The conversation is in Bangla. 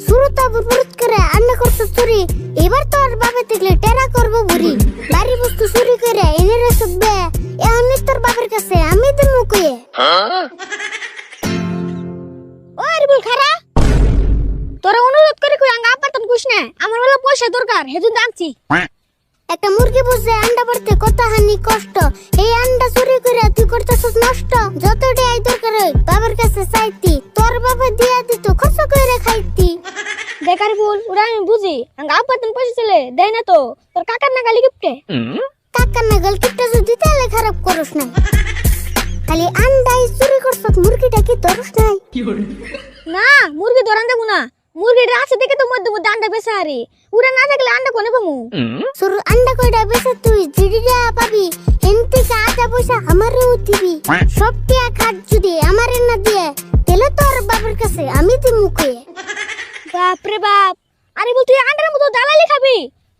শুরুতে বুরুত করে আন্না করতে চুরি, এবার তো আর বাবা দেখলে টেরা করবো বুড়ি। বাড়ি বস্তু চুরি করে এনে রেসবে, এমনি তোর বাবার কাছে আমি দেবো কয়ে। ও আরিবুল খারা, তোরা অনুরোধ করে কই আঙ্গা আপাতন কুছ না, আমার বলে পয়সা দরকার হেজুন আনছি। একটা মুরগি বসে আন্ডা পারতে কত হানি কষ্ট, এই আন্ডা চুরি করে তুই করতেছস নষ্ট। যতটা আই দরকার হয় বাবার কাছে চাইতি, তোর বাবা দিয়া দিত খরচ করে খাইতি। বেকারি বল ওরা আমি বুঝি আঙ্গা আপাতন পয়সা ছেলে দেয় না তো তোর কাকার না গালি গিফটে। কাকা না গল কিপটা যদি তাহলে খারাপ করস না, খালি আন্ডাই চুরি করছস, মুরগিটা কি ধরস নাই? না মুরগি ধরান দেবো না, মুরগিটা আছে দেখে তো মধ্যে মধ্যে আন্ডা বেচা হারি, উড়া না থাকলে আন্ডা কোনে পামু? শুরু আন্ডা কয়টা বেচে তুই জিডিটা পাবি, এনতে আধা পয়সা আমারও দিবি। সব টিয়া খাট যদি আমারে না দিয়ে তাহলে তোর বাবার কাছে আমি দিমু কয়ে। বাপ রে বাপ, আরে বল তুই আন্ডার মতো